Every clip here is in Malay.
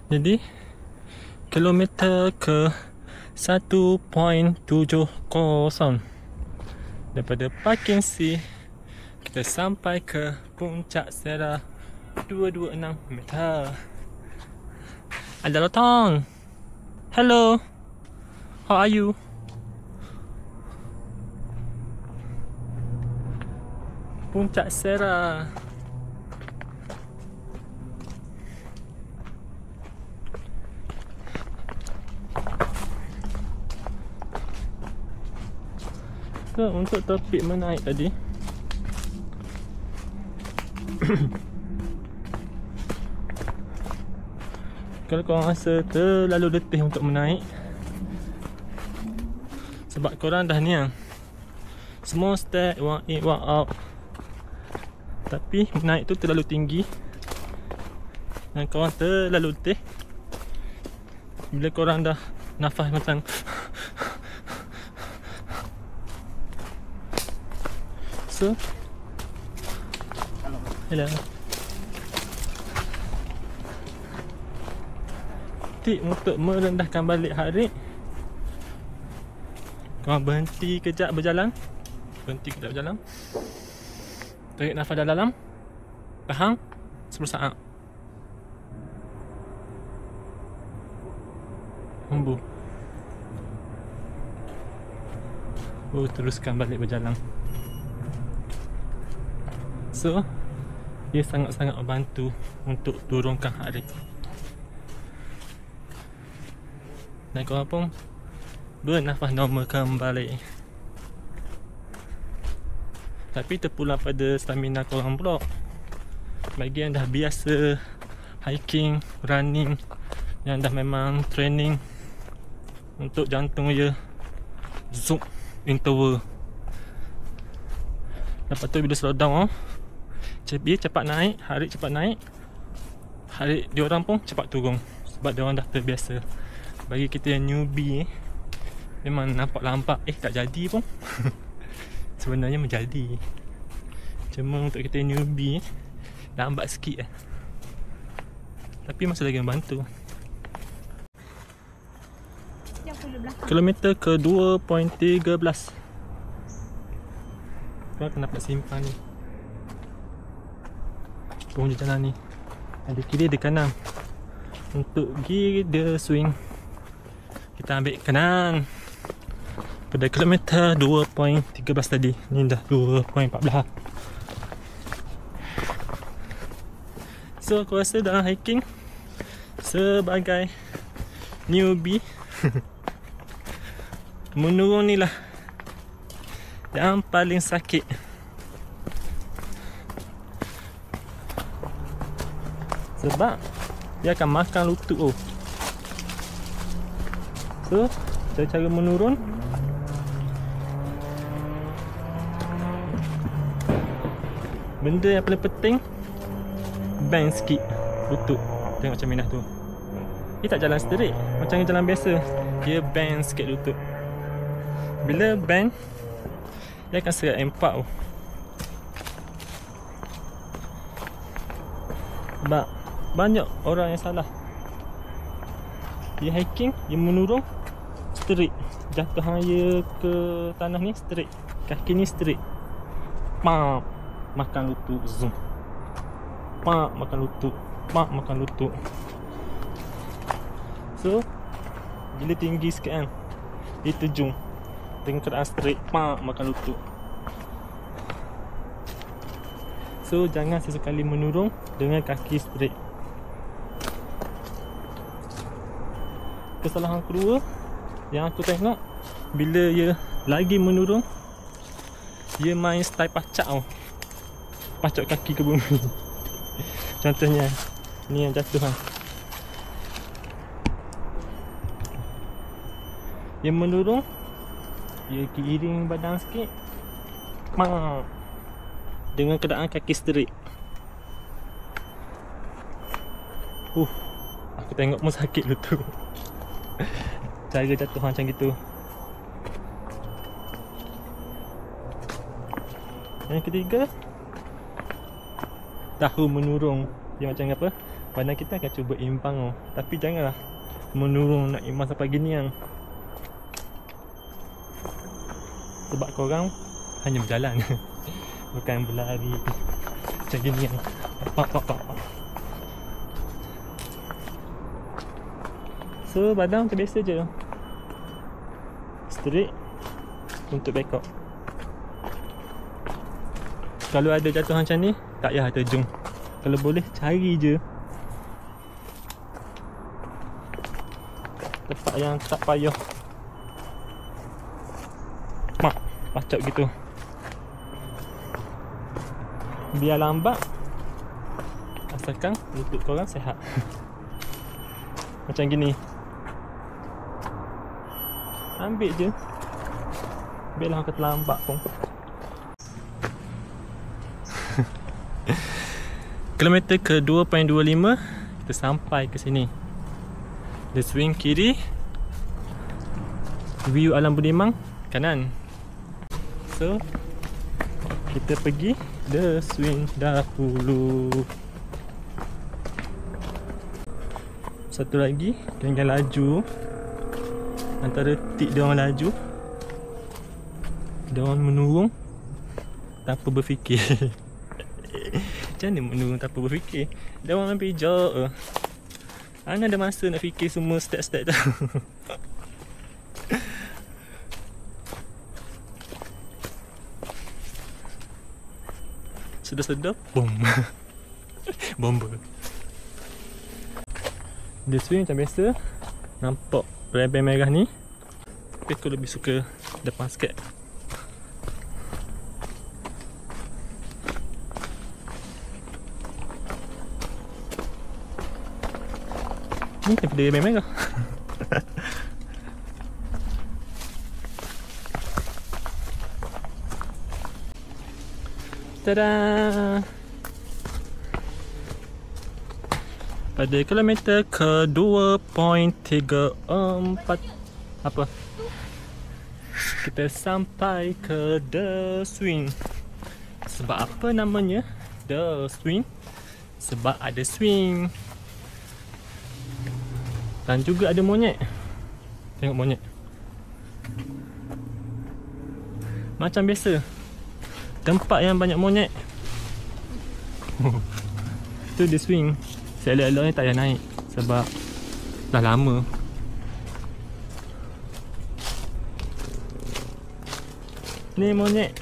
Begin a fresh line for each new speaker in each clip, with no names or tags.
Jadi kilometer ke 1.70 daripada Parking C kita sampai ke Puncak Sera 226 meter. Ada lotong. Hello, how are you? Puncak Sera. So, untuk topik menaik tadi kalau korang rasa terlalu letih untuk menaik sebab korang dah ni semua step, walk in, walk out, tapi naik tu terlalu tinggi dan korang terlalu letih. Bila korang dah nafas macam so, hello. Tip untuk merendahkan balik heart rate, korang berhenti kejap berjalan. Tarik nafas dalam, tahan 10 saat. Hembus. Teruskan balik berjalan. So, dia sangat-sangat membantu untuk turunkan heart rate. Dan korang pun bernafas normal kembali. Tapi terpulang pada stamina korang pula. Bagi yang dah biasa hiking, running, yang dah memang training untuk jantung je zoom interval. Lepas tu bila slow down dia cepat naik, heart rate cepat naik, heart rate diorang pun cepat turun sebab diorang dah terbiasa. Bagi kita yang newbie memang nampak lambat tak jadi pun sebenarnya menjadi. Cuma untuk kita yang newbie lambat sikit tapi masih lagi membantu. Kilometer ke 2.13. Korang kena dapat simpan ni penghujung jalan ni. Ada kiri, ada kanan. Untuk gear the swing kita ambil kanan. Pada kilometer 2.13 tadi, ni dah 2.14. So aku rasa dalam hiking sebagai newbie menurun ni lah yang paling sakit. Sebab dia akan makan lutut. So, cara menurun benda yang paling penting, bend sikit lutut. Tengok macam Minah tu, dia tak jalan straight macam jalan biasa, dia bend sikit lutut. Bila bend, dia akan serat empat. Sebab banyak orang yang salah. Dia hiking, dia menurun straight, jatuh hanya ke tanah ni straight, kaki ni straight, pam, makan lutut, zoom, pam, makan lutut, pam, makan lutut. So bila tinggi sikit kan, dia terjun dengan keadaan straight, pam, makan lutut. So jangan sesekali menurun dengan kaki straight. Kesalahan kedua yang aku tengok, bila dia lagi menurun, dia main style pacak pacak kaki ke bumi. Contohnya ni yang jatuh dia menurun, dia giring badan sikit, pam, dengan keadaan kaki straight. Aku tengok pun sakit lutut. Cara jatuh macam gitu. Yang ketiga, tahu menurun Dia macam apa, badan kita akan cuba imbang. Tapi janganlah menurun nak imbang sampai gini yang. Sebab korang hanya berjalan bukan berlari macam gini yang pak. So badan macam biasa je, straight untuk backup. Kalau ada jatuh macam ni, tak payah terjun. Kalau boleh cari je tempat yang tak payah pacak gitu. Biar lambat, asalkan lutut korang sihat. Macam gini, ambil je, biarlah kau terlambat pun. Kilometer ke 2.25 kita sampai ke sini. Dia swing kiri, view Alam Budiman kanan. So kita pergi The Swing dahulu. Satu lagi, jangan laju. Antara tip dia orang laju, dia orang menurung tanpa berfikir. Macam mana menurung tanpa berfikir? Dia orang ambil jauh. Mana ada masa nak fikir semua step-step tu. Sedar-sedar, boom. Bomba. Dia swing macam biasa. Nampak reben merah ni. Tapi aku lebih suka depan sikit. Ni daripada reben merah. Tada! Pada kilometer ke 2.34 apa? Kita sampai ke The Swing. Sebab apa namanya The Swing? Sebab ada swing. Dan juga ada monyet. Tengok monyet. Macam biasa, tempat yang banyak monyet tu dia swing. Saya elok-elok ni tak payah naik sebab dah lama. Ni monyet.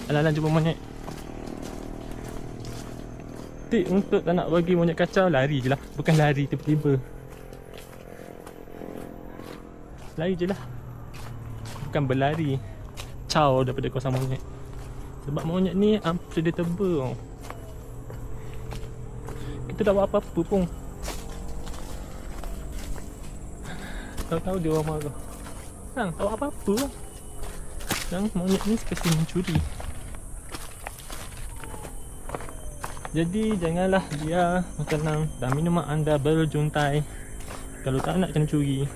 Alang-alang jumpa monyet. Tip untuk tak nak bagi monyet kacau, lari je lah. Bukan lari tiba-tiba, lari je lah, bukan berlari caw daripada kawasan monyet. Sebab monyet ni unpredictable. Kita tak buat apa-apa pun, tahu-tahu dia orang marah. Tak buat apa-apa. Dan monyet ni seperti mencuri. Jadi janganlah dia tenang dan minuman anda berjuntai. Kalau tak nak kena curi.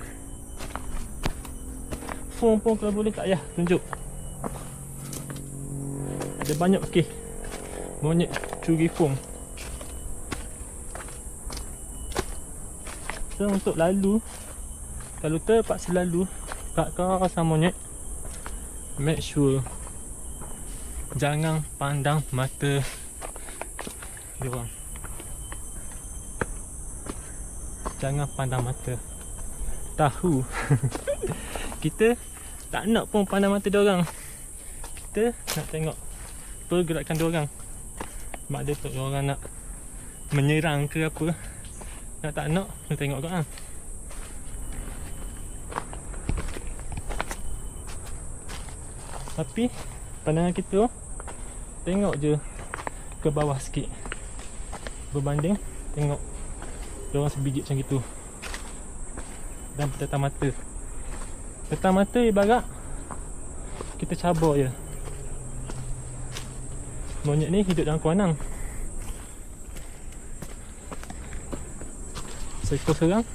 Phone pun kalau boleh tak payah tunjuk. Ada banyak kes monyet curi phone. So untuk lalu, kalau terpaksa lalu kat kawasan monyet, make sure jangan pandang mata diorang. Jangan pandang mata. Tahu kita tak nak pun pandang mata diorang. Kita nak tengok pergerakan diorang. Sebab dia tu diorang nak menyerang ke apa. Nak tak nak, nak tengok korang. Tapi pandangan kita tengok je ke bawah sikit, berbanding tengok diorang sebiji macam gitu. Dan tetap mata, tetap mata ibarat kita cabar je. Monyet ni hidup dalam kuanang. Seekor serang.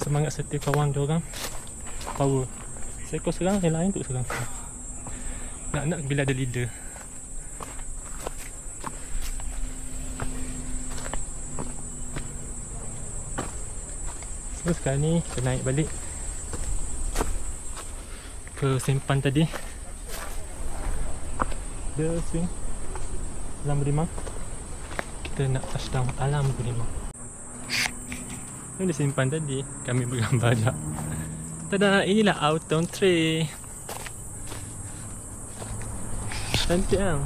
Semangat setiap kawan diorang power. Seekor serang, yang lain untuk serang. Nak bila ada leader. So sekarang ni kita naik balik ke simpan tadi. The swing Alam Berimang. Kita nak touchdown Alam Berimang. Ini dia simpan tadi. Kami bergambar dah. Tada, inilah Autumn Tree. Cantik kan?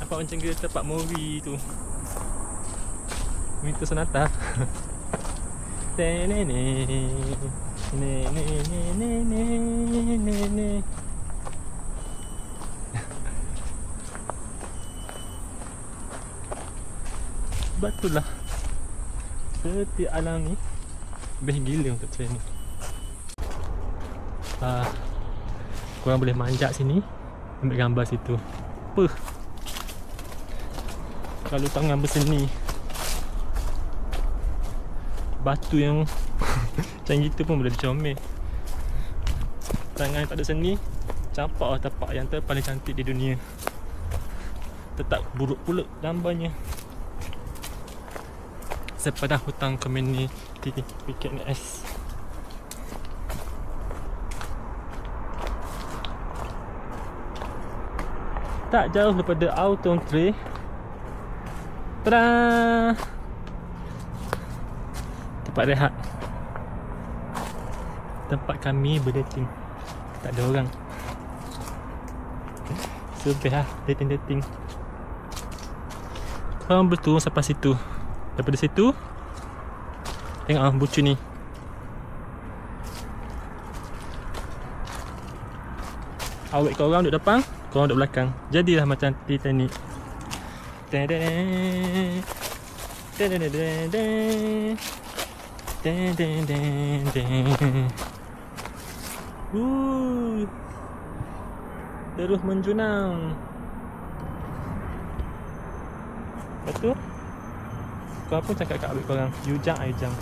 Nampak macam kita tempat movie tu. Winter Sonata. Betul lah. Seperti alam ni best gila untuk training. Korang boleh manjat sini, ambil gambar situ. Apa? Kalau tangan berseni, batu yang macam gitu pun boleh dicomel. Tangan tak ada seni, campak lah tapak yang paling cantik di dunia. Tetap buruk pula gambarnya. Sepadah hutang community PKNS. Tak jauh daripada Autumn Tree. Tada! Tempat rehat. Tempat kami berdating. Tak ada orang. Sebab lah dating-dating. Korang berturun sampai situ. Daripada situ, tengok bucu ni. Awet korang duduk depan, korang duduk belakang. Jadilah macam Titanic. Terus menjunang. Lepas tu korang pun cakap kat awet korang, you jump, I jump.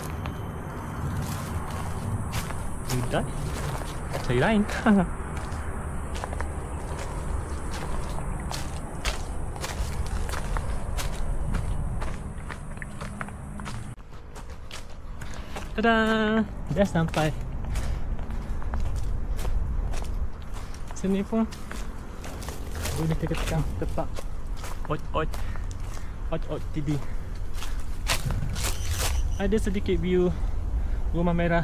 You die, cari lain. Tada! Dah sampai. Sini pun boleh tekan tempat Ot TD. Ada sedikit view Rumah Merah.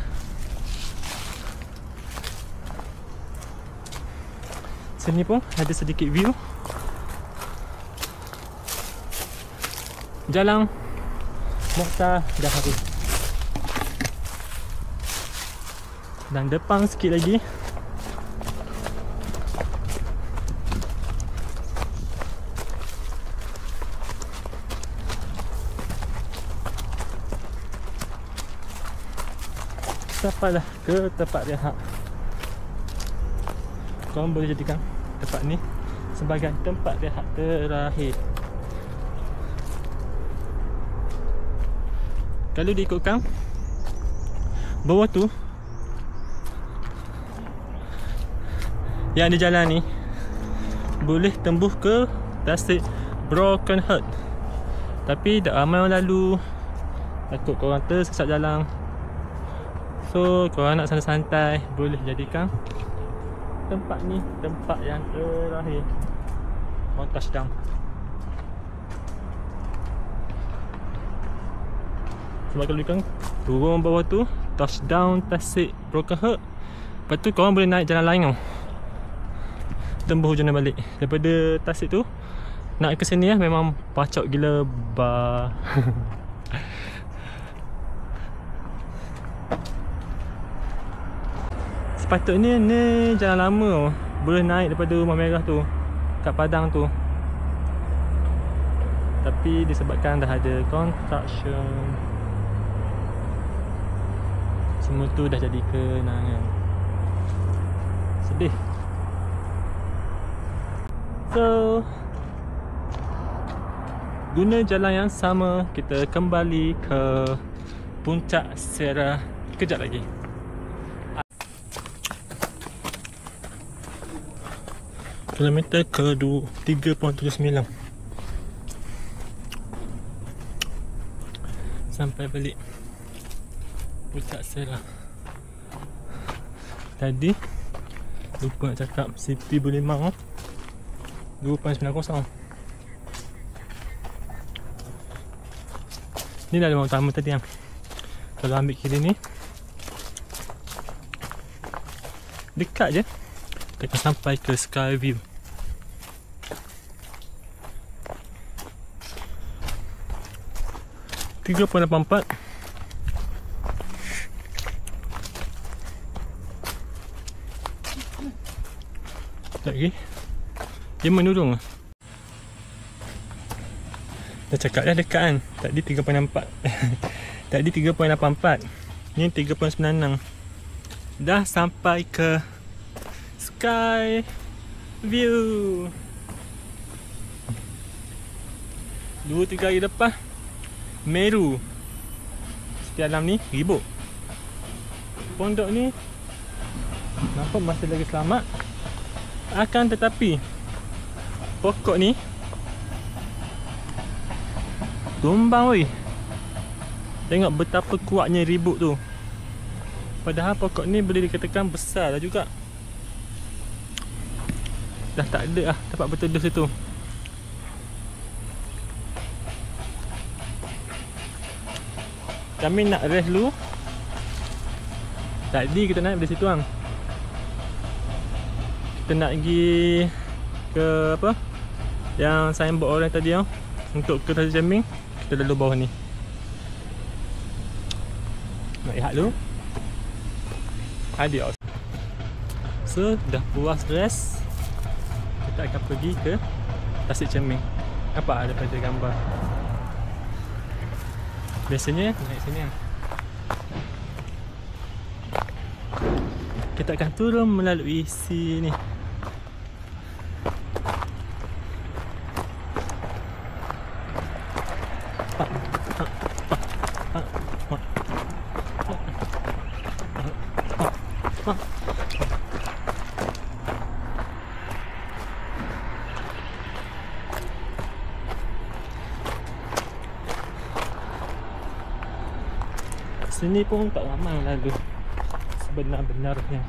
Sini pun ada sedikit view Jalan Mokhtar Dahari. Dan depan sikit lagi sampailah ke tempat rehat. Korang boleh jadikan tempat ni sebagai tempat rehat terakhir. Kalau diikutkan bawah tu yang di jalan ni boleh tembus ke Tasik Broken Heart, tapi tak ramai orang lalu, takut korang tersesat jalan. So korang nak santai-santai, boleh jadikan tempat ni tempat yang terakhir. Korang touchdown. Sebab kalau korang turun bawah tu, touchdown Tasik Broken Heart, lepas tu korang boleh naik jalan lain tau, tembus hujung balik. Daripada Tasik tu nak ke sini lah, memang pacak gila bar. Sepatutnya ni jalan lama, boleh naik daripada Rumah Merah tu kat Padang tu, tapi disebabkan dah ada construction, semua tu dah jadi kenangan. Sedih. So guna jalan yang sama, kita kembali ke Puncak Sierra kejap lagi. Kilometer ke 3.79 sampai balik Puncak Serah. Tadi lupa nak cakap CP Bulimau 2.90. Ni dah rumah utama tadi yang kalau ambil kiri ni dekat je kita akan sampai ke Skyview. $3.84. Tak lagi. Dia menurun. Dah cakap dah dekat kan. Tadi 3.64. Tadi 3.84. Ni 3.96. Dah sampai ke Sky View. 2-3 hari lepas Meru setiap alam ni ribut. Pondok ni nampak masih lagi selamat. Akan tetapi pokok ni tumbang weh. Tengok betapa kuatnya ribut tu. Padahal pokok ni boleh dikatakan besar dah juga. Dah tak ada lah tempat berteduh situ. Kami nak rest dulu. Tadi kita naik dari situ kan. Kita nak pergi ke apa? Yang signboard orang tadi yang untuk ke Tasik Jamming. Kita lalu bawah ni. Nak lihat dulu. Adios. So dah puas rest, kita akan pergi ke Tasik Jamming. Apa daripada gambar. Biasanya naik sini kan. Kita akan turun melalui sini. Sini pun tak ramai lalu sebenar-benarnya.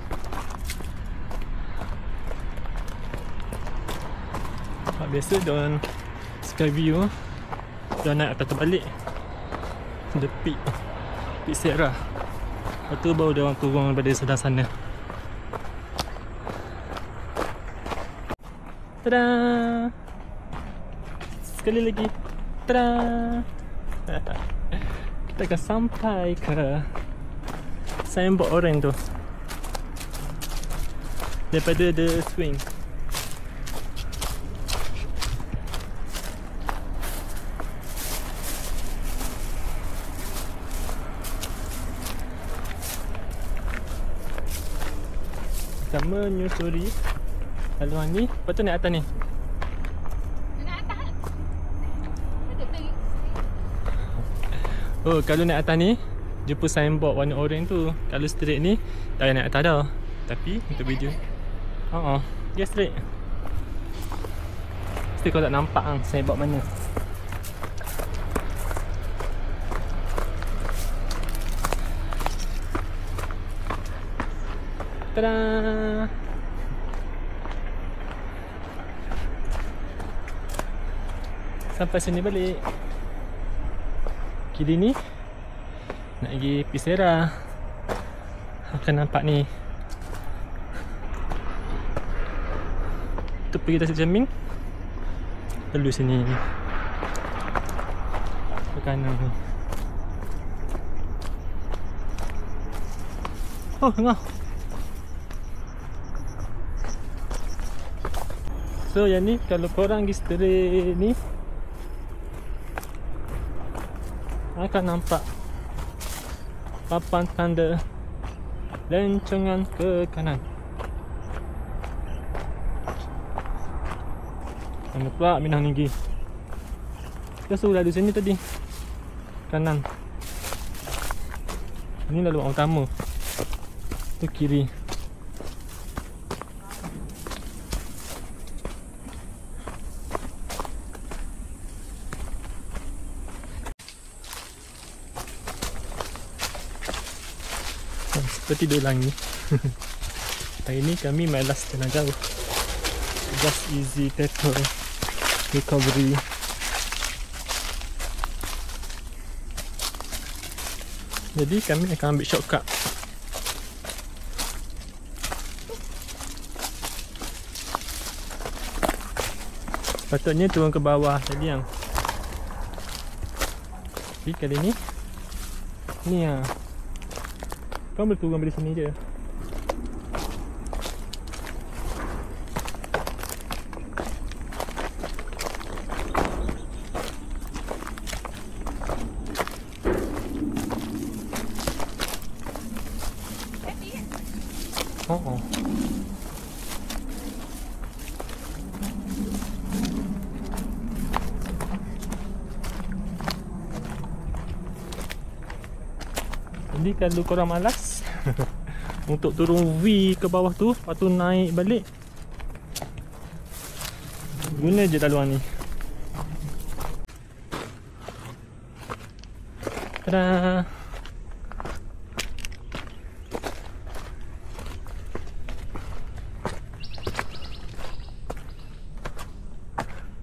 Biasa diorang Skyview diorang naik atas terbalik the peak Serah. Lepas tu baru diorang turun daripada sebelah sana. Tada! Sekali lagi. Tada! Kita akan sampai ke signboard orange tu daripada The Swing. Kita menyusuri haluan ni. Lepas tu naik atas ni. Oh, kalau naik atas ni jumpa signboard warna orange tu. Kalau straight ni tak payah naik atas dah. Tapi untuk video dia straight. Mesti kau tak nampak kan signboard mana. Tada! Sampai sini balik. Kiri ni nak pergi Pisera. Akan nampak ni. Untuk pergi Tasik Jamming lalu sini ke kanan ni. Oh, tengah. So yang ni kalau korang pergi straight ni akan nampak papan tanda lencongan ke kanan. Mana pula Minang Ninggi. Kita suruh lalu sini tadi. Kanan. Ini lalu utama. Tu kiri. Tertidur lagi. Hari ni kami malas jalan jauh. Just easy tackle recovery. Jadi kami akan ambil shortcut. Patutnya turun ke bawah tadi yang. Tapi kali ni ni ya. Kau boleh turun dari sini je. Oh. Jadi kalau korang malas untuk turun V ke bawah tu, lepas tu naik balik, guna je laluan ni. Tada!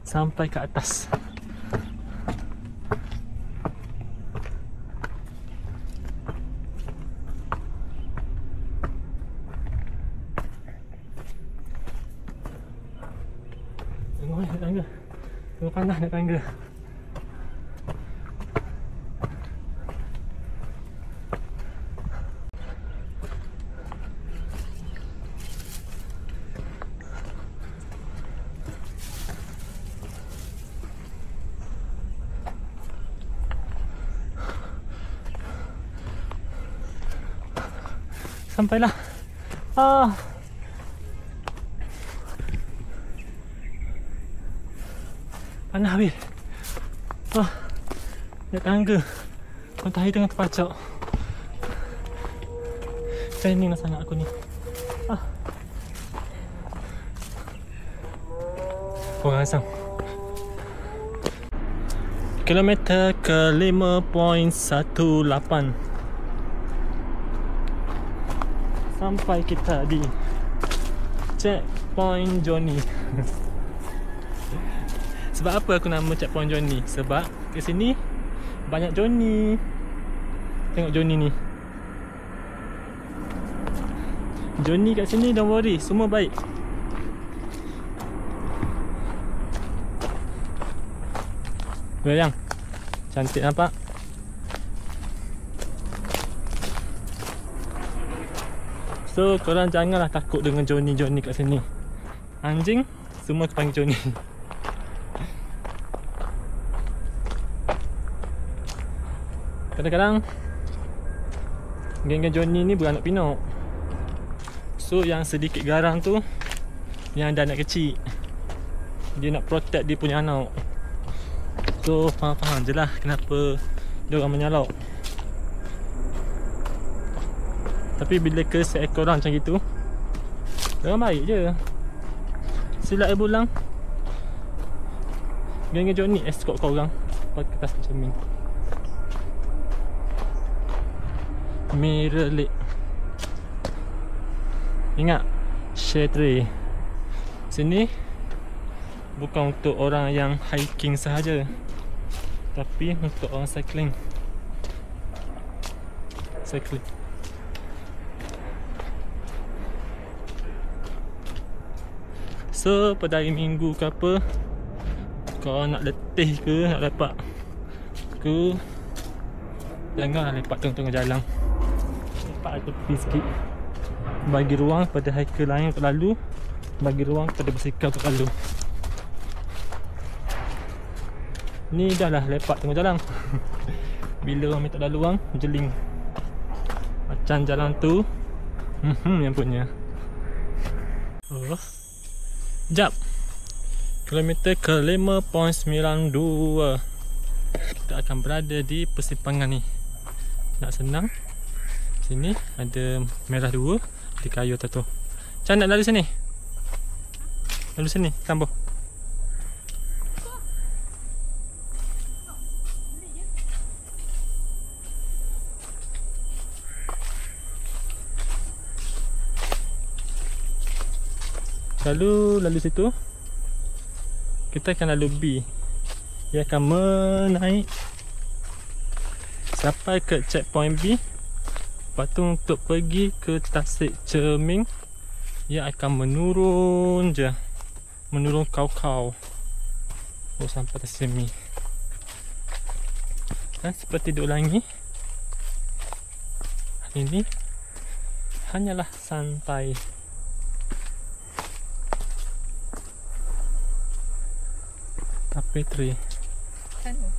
Sampai ke atas. Tengok nak tangga. Tengok panas nak tangga. Sampailah. Panas habis. Naik tangga. Matahari tengah terpacak. Training lah sangat aku ni. Kurang asam. Kilometer ke 5.18. Sampai kita di checkpoint Johnny. Sebab apa aku nama checkpoint Johnny? Sebab ke sini banyak Johnny. Tengok Johnny ni. Johnny kat sini, don't worry, semua baik. Bayang. Cantik nampak? So korang janganlah takut dengan Johnny kat sini. Anjing semua panggil Johnny. Kadang-kadang geng-geng Johnny ni beranak pinak. So yang sedikit garang tu, yang ada anak kecil, dia nak protect dia punya anak. So faham-faham je lah kenapa dia orang menyalak. Tapi bila ke seekor orang macam gitu, orang baik je. Silap air bulang, geng-geng Johnny escort korang pakai kertas cermin. Mirror Lake. Ingat, share tray. Sini bukan untuk orang yang hiking sahaja, tapi untuk orang cycling. So pada hari Minggu ke apa, kau nak letih ke, nak lepak ke, janganlah lepak tengah-tengah jalan. Lepak tepi sikit, bagi ruang pada hiker lain untuk lalu, bagi ruang pada bersikap untuk lalu. Ni dah lah lepak tengah jalan. Bila orang minta lalu orang, jeling macam jalan tu yang punya. Jap. Kilometer ke 5.92. Kita akan berada di persimpangan ni. Nak senang, sini ada merah 2 di kayu tu. Macam nak lalu sini? Lalu sini, tambah. lalu situ kita akan lalu B. Dia akan menaik sampai ke checkpoint B. Lepas tu untuk pergi ke Tasik Cerming, ia akan menurun je, menurun kau-kau sampai Tasik Cerming. Dan seperti diulangi, hari ini hanyalah santai. Tapestry
Sana.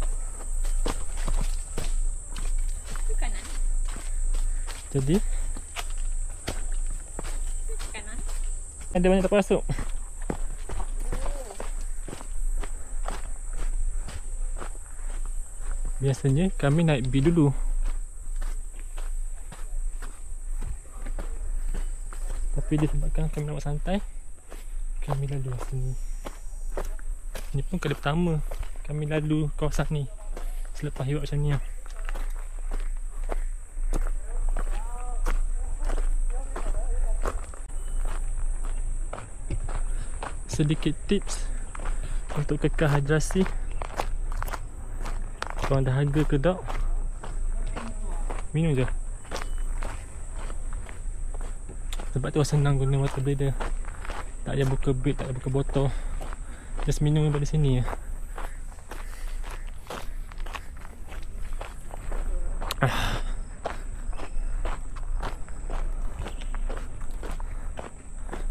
Ke kanan.
jadi
Ke kanan.
ada banyak tempat masuk. Biasanya kami naik B dulu. Tapi disebabkan kami nak buat santai, kami lalu sini. Ini pun kali pertama kami lalu kawasan ni selepas buat macam ni lah. Sedikit tips untuk kekal hidrasi. Korang dahaga ke tak, minum je. Sebab tu senang guna water bladder. Tak payah buka beg, tak payah buka botol. Just minum daripada sini je.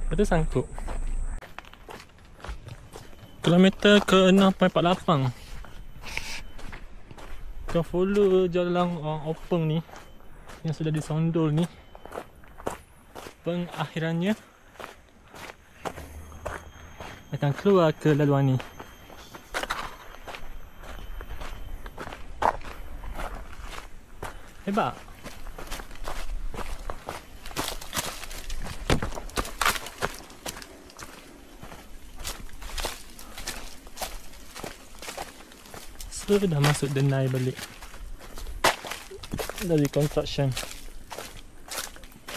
Lepas tu sangkut. Kilometer ke 6.48. Kau follow jalan open ni yang sudah disondol ni, pengakhirannya akan keluar ke laluan ni. Hebat. Sudah masuk Denai balik dari construction.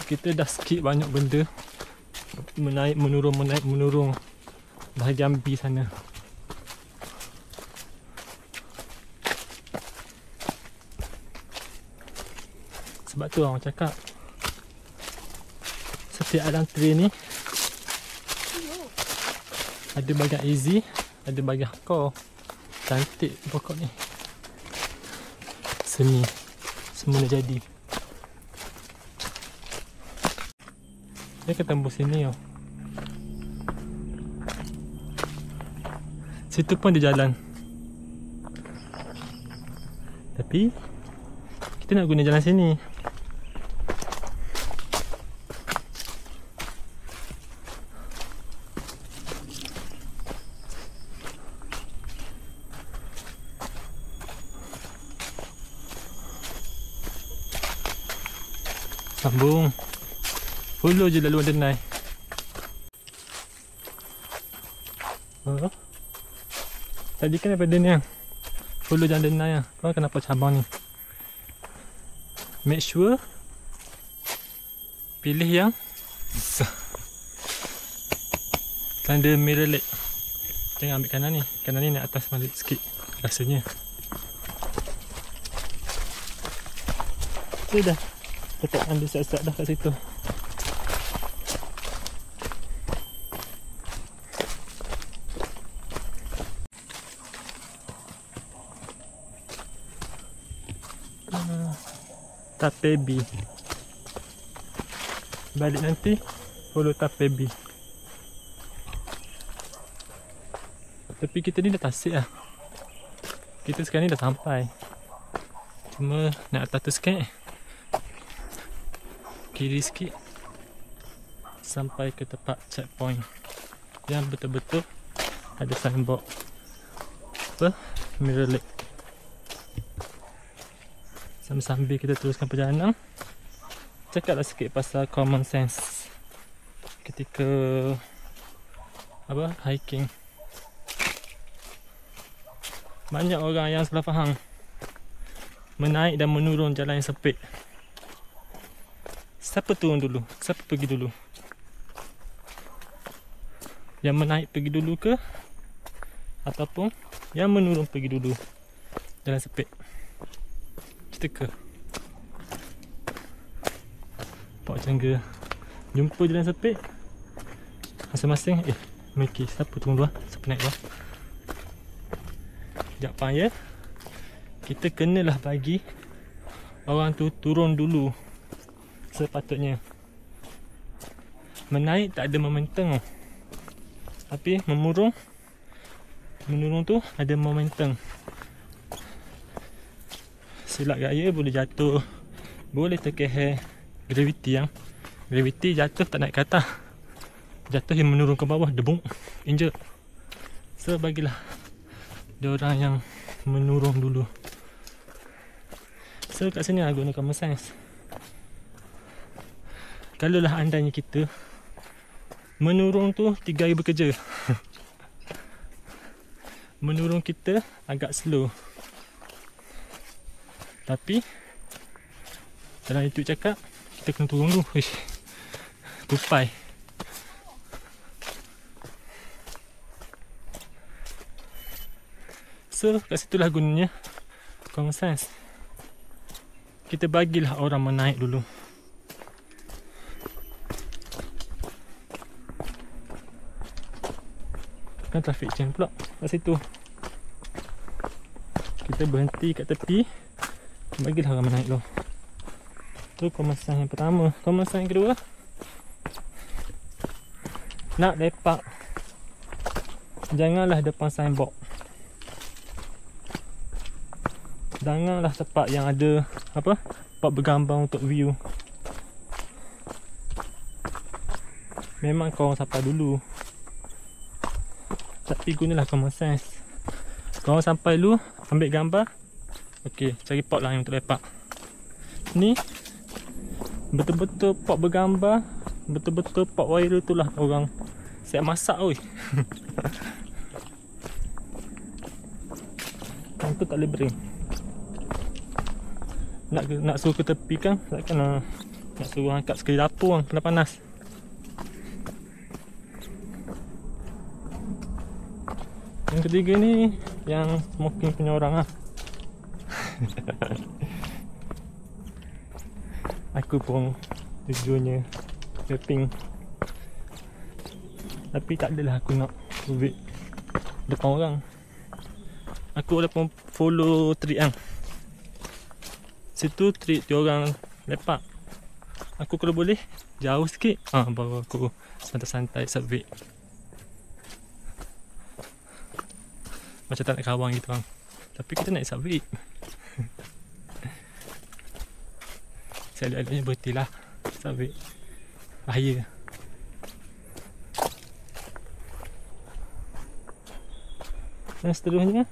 Kita dah skip banyak benda, menaik menurun, menaik menurun bahagian B sana. Sebab tu orang cakap setiap alam train ni ada bahagian easy, ada bahagian hardcore. Cantik pokok ni. Seni semula jadi. Dia akan tembus sini tau. Situ pun ada jalan. Tapi kita nak guna jalan sini. Sambung. Follow je laluan Denai. Tadi kan daripada ni lah, follow jalan Denai lah. Kau akan dapat cabang ni. Make sure pilih yang tanda mirror lake. Jangan ambil kanan ni. Kanan ni naik atas balik sikit rasanya. Sudah. Letak anda siap-siap dah kat situ. Tape B. Balik nanti follow Tape B. Tapi kita ni dah Tasik lah. Kita sekarang ni dah sampai. Cuma nak atas tu sikit, kiri sikit, sampai ke tempat checkpoint yang betul-betul ada signboard apa? Mirror Lake. Sambil kita teruskan perjalanan, cakaplah sikit pasal common sense ketika apa, hiking. Banyak orang yang salah faham menaik dan menurun jalan yang sempit. Siapa turun dulu? Siapa pergi dulu? Yang menaik pergi dulu ke, ataupun yang menurun pergi dulu jalan sepit. Kita ke Pak Cengga jumpa jalan sepit masing-masing. Miki, siapa turun luar? Siapa naik luar? Sekejap pang ya. Kita kenalah bagi orang tu turun dulu sepatutnya. Menaik tak ada momentum, tapi menurun tu ada momentum. Silap gaya boleh jatuh, boleh terkeher. Graviti jatuh tak naik ke atas, jatuh yang menurun ke bawah, debung, injek. So bagilah dia orang yang menurun dulu. So kat sini aku guna common sense. Kalau lah andainya kita menurun tu 3 hari bekerja menurun kita agak slow, tapi dalam YouTube cakap kita kena turun dulu. Ish, tupai. So kat situlah gunanya common sense. Kita bagilah orang menaik dulu. Kan traffic jam pula kat situ. Kita berhenti kat tepi, bagilah orang menaik dulu. Tu common sense yang pertama. Common sense yang kedua, nak lepak, janganlah depan signboard. Janganlah tempat yang ada tempat bergambar untuk view. Memang korang sampai dulu, tapi gunalah common sense. Korang sampai dulu, ambil gambar, okey, cari pot lah yang untuk lepak. Ni betul-betul pot bergambar, betul-betul pot viral tu lah orang siap masak oi. Yang tu tak boleh bering. Nak suruh ke tepi kan, takkan nak suruh angkat sekali dapur kan, panas. Yang ketiga ni yang smoking punya orang lah. Aku pun tujuannya vaping, tapi tak adalah aku nak vape depan orang. Aku walaupun follow trip kan, situ trip dia orang lepak, aku kalau boleh jauh sikit, baru aku santai-santai isap vape. Macam tak nak kawan gitu kan, tapi kita nak isap vape. Saya berhentilah isap vape, bahaya. Dan seterusnya,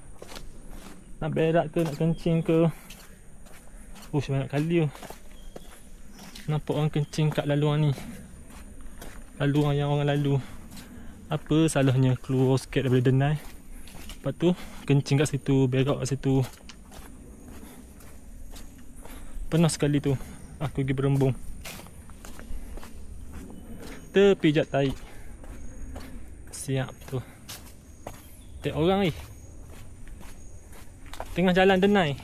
nak berak ke, nak kencing ke, banyak kali tu nampak orang kencing kat laluan ni, laluan yang orang lalu. Apa salahnya keluar sikit daripada denai, lepas tu kencing kat situ, berak kat situ. Pernah sekali tu aku pergi berembung, terpijak tahi. Siap tu tengok orang ni tengah jalan denai.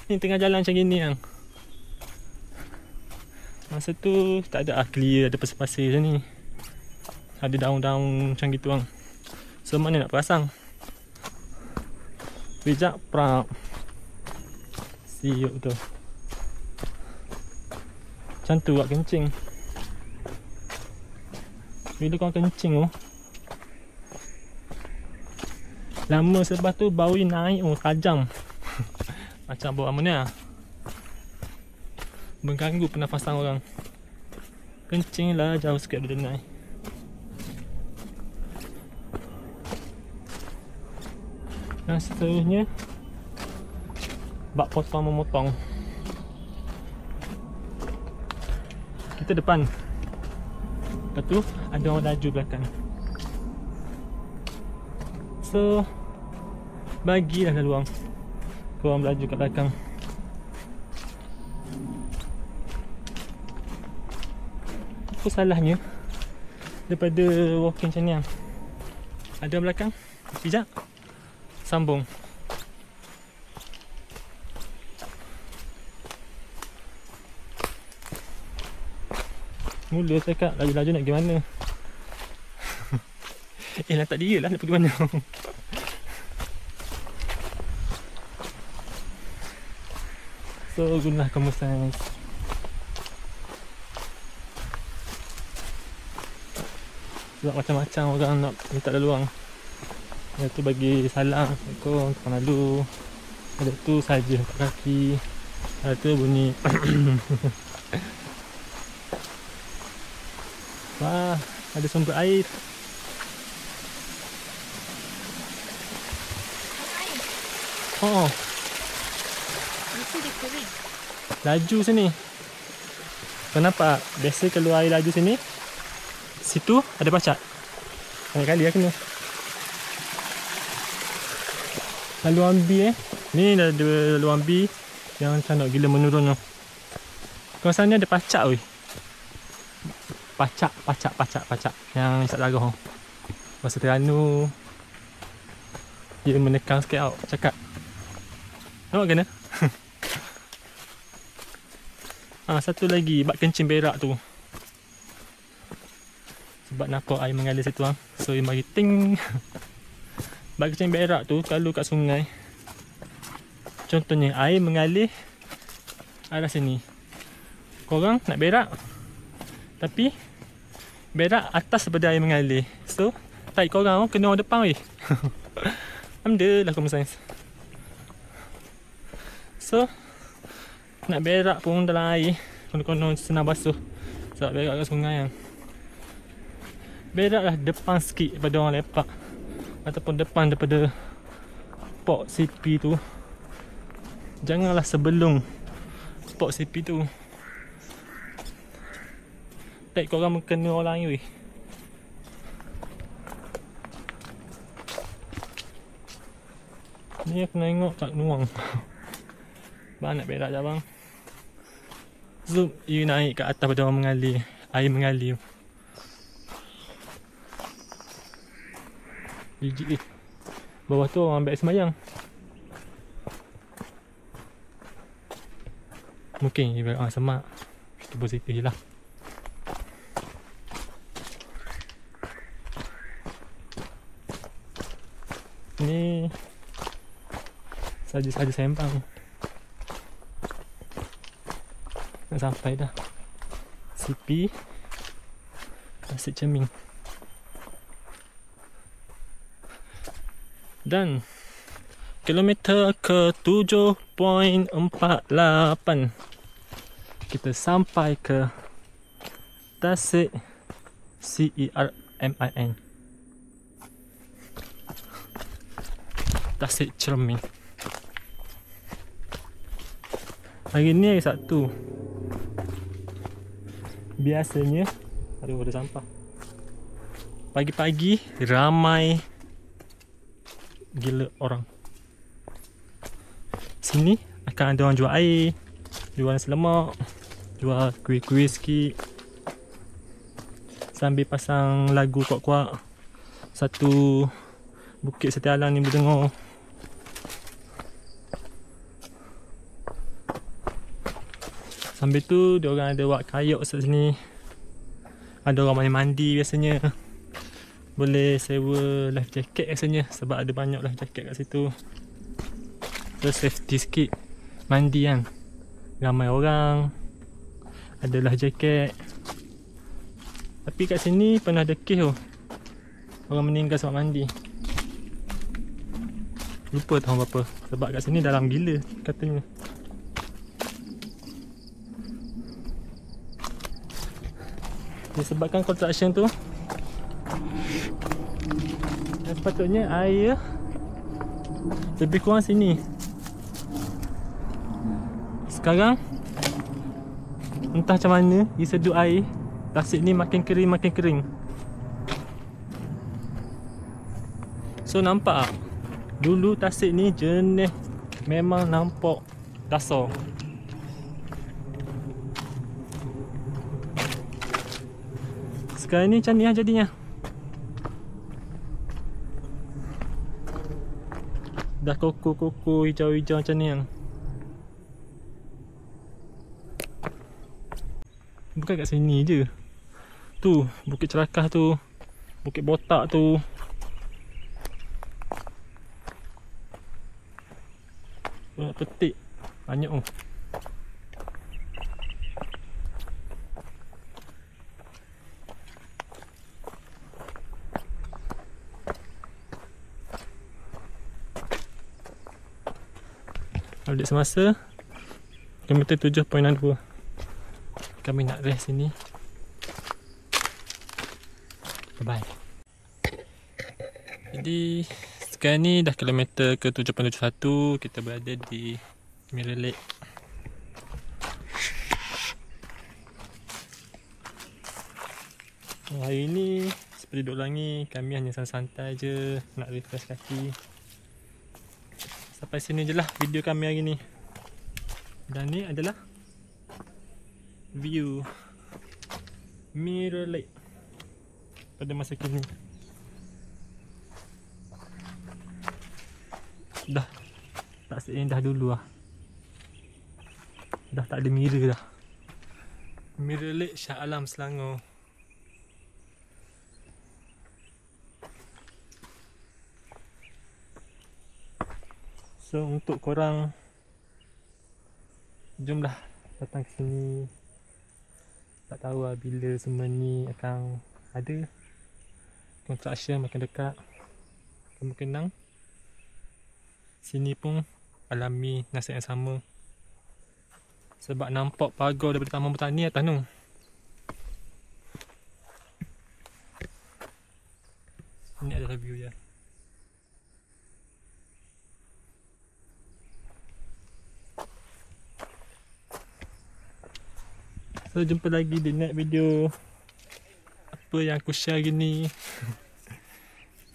Ni tengah jalan macam gini kan. Masa tu tak ada clear, ada pasir-pasir macam ni, ada daun-daun macam gitu kan. So mana nak pasang, pijak prap siuk tu. Macam tu kat kencing. Bila kau kencing tu lama, sebab tu bau naik tajam. Macam bau amonia, mengganggu pernafasan orang. Kencing lah jauh sikit dari denai. Dan seterusnya bak potong memotong. Kita depan, lepas tu ada orang laju belakang. So bagilah laluan korang melaju kat belakang. Apa salahnya daripada walking macam ni lah. Ada belakang. Sekejap. Sambung. Mula cakap laju-laju nak pergi mana. Lantak dia lah nak pergi mana. So gunalah common sense. Sebab macam-macam orang nak minta laluan. Ada tu bagi salam, Assalamualaikum, tukang lalu. Ada tu saja untuk kaki. Ada tu bunyi. Wah, ada sumber air. Oh,
Mesti dia kering.
laju sini. Kau nampak? Biasa keluar air laju sini. Situ ada pacak. Banyak kali lah kena. Laluan B Ni dah ada laluan B yang macam nak gila menurun tu. Kawasan ni ada pacak weh. Pacak. Yang isap darah. Masa Terengganu dia menekan sikit tau. Cakap. Nampak kena? Satu lagi bak kencing berak tu. Sebab nampak air mengalir situ lah. So dia bagi ting. Bak kencing berak tu kalau kat sungai, contohnya air mengalir arah sini, korang nak berak tapi berak atas daripada air mengalir. So tarik korang kena orang depan weh. Alhamdulillah common sense. So nak berak pun dalam air konon-konon senang basuh. Sebab berak kat sungai kan. Beraklah depan sikit daripada orang lepak, ataupun depan daripada port CP tu. Janganlah sebelum port CP tu. Tak korang kena orang lain weh. Ni aku nak tengok kat Nuang. Bang nak berak je bang. Zoom, you naik kat atas pada orang mengalir. Air mengalir. Jijik bawah tu orang ambil semayang. Mungkin dia berak semak. Itu positif je lah. Ni saja-saja sembang. Nak sampai dah. CP Tasik Cermin. Dan kilometer ke 7.48 kita sampai ke Tasik CERMIN, Tasik Cermin. Hari ni hari Sabtu. Biasanya aduh ada sampah. Pagi-pagi ramai gila orang. Sini akan ada orang jual air, jual nasi lemak, jual kuih-kuih sikit, sambil pasang lagu kuat-kuat. Satu Bukit Setia Alang ni berdengar. Sambil tu diorang ada buat kayuk kat sini. Ada orang mandi biasanya. Boleh sewa life jacket rasanya sebab ada banyak life jacket kat situ. So safety sikit. Mandi kan, ramai orang, ada life jacket. Tapi kat sini pernah ada kes tu, orang meninggal sebab mandi. Lupa tahun berapa. Sebab kat sini dalam gila katanya. Disebabkan construction tu, sepatutnya air lebih kurang sini. Sekarang entah macam mana disedut air. Tasik ni makin kering. So nampak tak? Dulu Tasik ni jernih, memang nampak dasar. Sekarang ni macam ni lah jadinya. Dah koko-koko hijau-hijau macam ni yang. Bukan kat sini je. Tu, Bukit Cerakah tu. Bukit Botak tu. Nak petik. Banyak oh. Update semasa kilometer 7.62. Kami nak rest sini. Bye bye. Jadi sekarang ni dah kilometer ke 7.71. Kita berada di Mirror Lake. Hari ni seperti duk ulangi, kami hanya santai-santai je nak refresh kaki. Sampai sini je lah video kami hari ni. Dan ni adalah view Mirror Lake pada masa kini. Dah tak seindah dulu lah. Dah tak ada mirror dah. Mirror Lake Shah Alam Selangor. So untuk korang, jomlah datang ke sini. Tak tahu lah bila semua ni akan ada. Construction makin dekat. Kemungkinan sini pun alami nasib yang sama. Sebab nampak pagar daripada Taman Botani atas tu. Ini adalah view dia. So jumpa lagi di next video. Apa yang aku share hari ni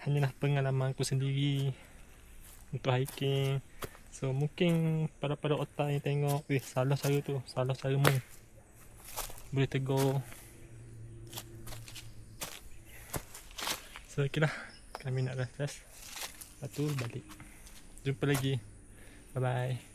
hanyalah pengalaman aku sendiri untuk hiking. So mungkin pada otak yang tengok, salah cara tu, salah cara mu, boleh tegur. So ok lah, kami nak refresh. Lepas tu balik. Jumpa lagi. Bye bye.